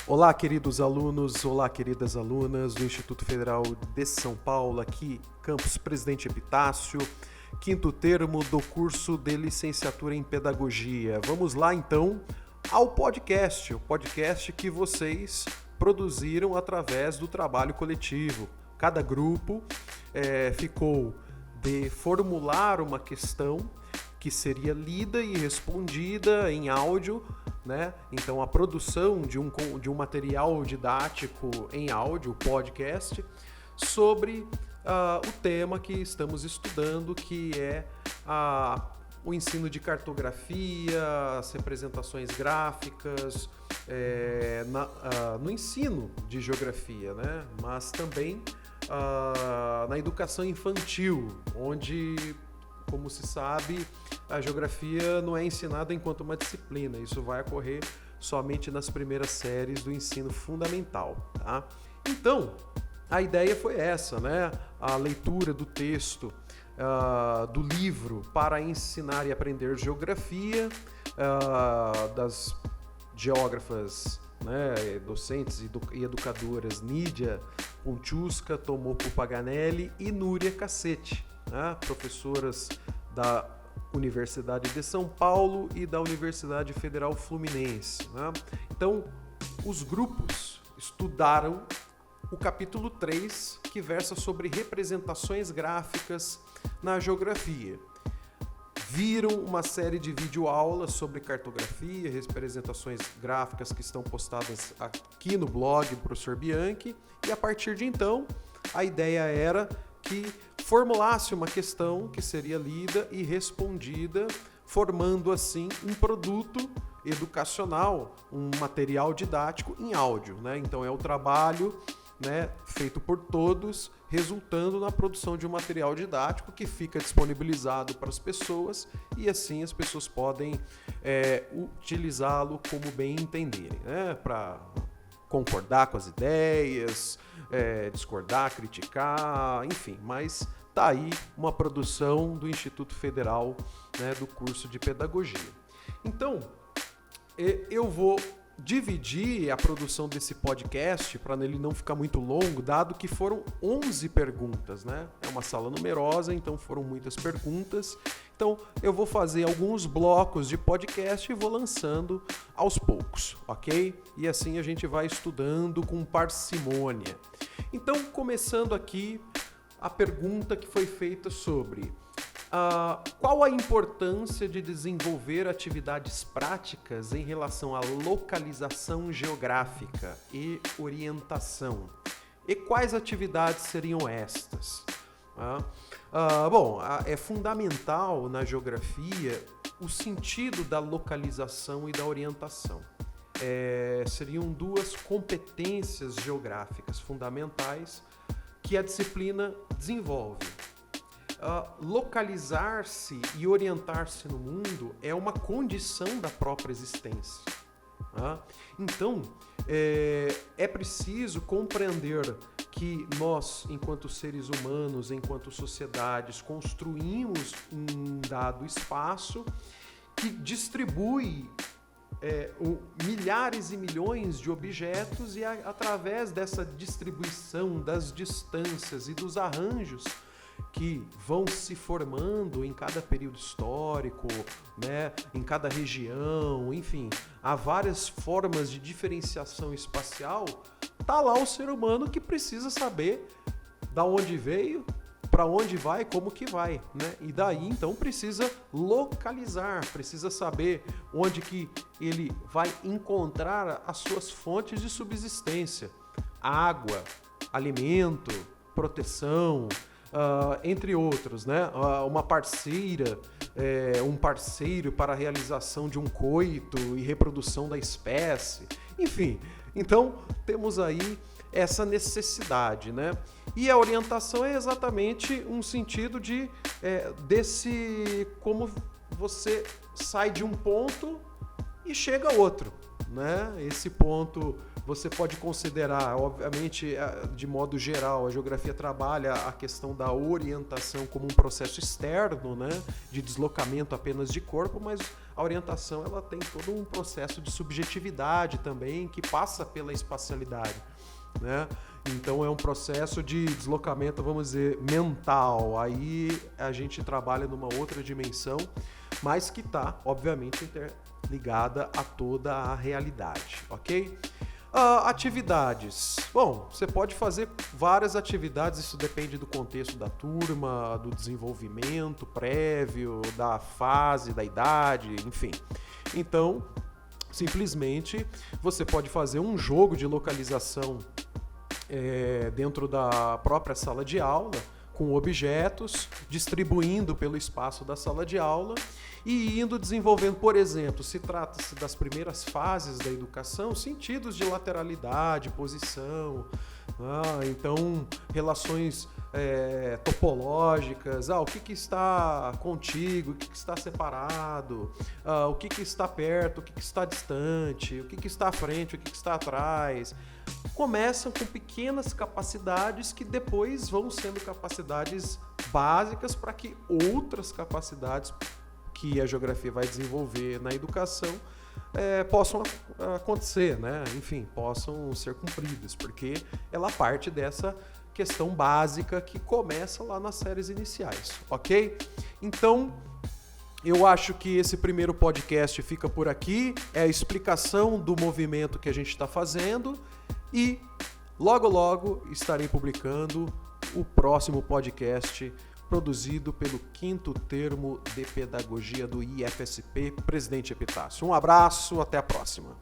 Olá, queridos alunos, olá, queridas alunas do Instituto Federal de São Paulo, aqui, campus Presidente Epitácio, quinto termo do curso de licenciatura em Pedagogia. Vamos lá, então, ao podcast, o podcast que vocês produziram através do trabalho coletivo. Cada grupo ficou de formular uma questão que seria lida e respondida em áudio, né? Então, a produção de um material didático em áudio, podcast, sobre o tema que estamos estudando, que é o ensino de cartografia, as representações gráficas, no ensino de geografia, né? Mas também na educação infantil, onde, como se sabe, a geografia não é ensinada enquanto uma disciplina. Isso vai ocorrer somente nas primeiras séries do ensino fundamental, tá? Então, a ideia foi essa, né? A leitura do texto do livro Para Ensinar e Aprender Geografia, das geógrafas, né, docentes e educadoras Nídia Pontiusca, Tomoco Paganelli e Núria Cassetti, né, professoras da Universidade de São Paulo e da Universidade Federal Fluminense, né? Então, os grupos estudaram o capítulo 3, que versa sobre representações gráficas na geografia. Viram uma série de videoaulas sobre cartografia, representações gráficas que estão postadas aqui no blog do professor Bianchi, e a partir de então, a ideia era que formulasse uma questão que seria lida e respondida, formando assim um produto educacional, um material didático em áudio, né? Então é o trabalho, né, feito por todos, resultando na produção de um material didático que fica disponibilizado para as pessoas e assim as pessoas podem utilizá-lo como bem entenderem, né? Para concordar com as ideias, discordar, criticar, enfim, mas tá aí uma produção do Instituto Federal, né, do curso de Pedagogia. Então, eu vou dividir a produção desse podcast para ele não ficar muito longo, dado que foram 11 perguntas, né? É uma sala numerosa, então foram muitas perguntas. Então, eu vou fazer alguns blocos de podcast e vou lançando aos poucos, ok? E assim a gente vai estudando com parcimônia. Então, começando aqui, a pergunta que foi feita sobre qual a importância de desenvolver atividades práticas em relação à localização geográfica e orientação? E quais atividades seriam estas? É fundamental na geografia o sentido da localização e da orientação. Seriam duas competências geográficas fundamentais que a disciplina desenvolve. Localizar-se e orientar-se no mundo é uma condição da própria existência. Então, é preciso compreender que nós, enquanto seres humanos, enquanto sociedades, construímos um dado espaço que distribui milhares e milhões de objetos e através dessa distribuição das distâncias e dos arranjos que vão se formando em cada período histórico, né, em cada região, enfim, há várias formas de diferenciação espacial. Tá lá o ser humano que precisa saber da onde veio, para onde vai, como que vai, né? E daí então precisa localizar, precisa saber onde que ele vai encontrar as suas fontes de subsistência, água, alimento, proteção, entre outros, né? Uma parceira, um parceiro para a realização de um coito e reprodução da espécie, enfim. Então, temos aí essa necessidade, né? E a orientação é exatamente um sentido como você sai de um ponto e chega a outro, né? Esse ponto você pode considerar, obviamente, de modo geral, a geografia trabalha a questão da orientação como um processo externo, né? De deslocamento apenas de corpo, mas a orientação ela tem todo um processo de subjetividade também que passa pela espacialidade, né? Então é um processo de deslocamento, vamos dizer, mental. Aí a gente trabalha numa outra dimensão, mas que está, obviamente, interligada a toda a realidade, ok? Atividades. Bom, você pode fazer várias atividades, isso depende do contexto da turma, do desenvolvimento prévio, da fase, da idade, enfim. Então, simplesmente, você pode fazer um jogo de localização dentro da própria sala de aula, com objetos, distribuindo pelo espaço da sala de aula e indo desenvolvendo, por exemplo, se trata-se das primeiras fases da educação, sentidos de lateralidade, posição, então relações topológicas, o que está contigo, o que está separado, o que está perto, o que está distante, o que está à frente, o que está atrás. Começam com pequenas capacidades que depois vão sendo capacidades básicas para que outras capacidades que a geografia vai desenvolver na educação possam acontecer, né? Enfim, possam ser cumpridas, porque ela parte dessa questão básica que começa lá nas séries iniciais, ok? Então, eu acho que esse primeiro podcast fica por aqui, é a explicação do movimento que a gente está fazendo e logo logo estarei publicando o próximo podcast produzido pelo 5º Termo de Pedagogia do IFSP Presidente Epitácio. Um abraço, até a próxima.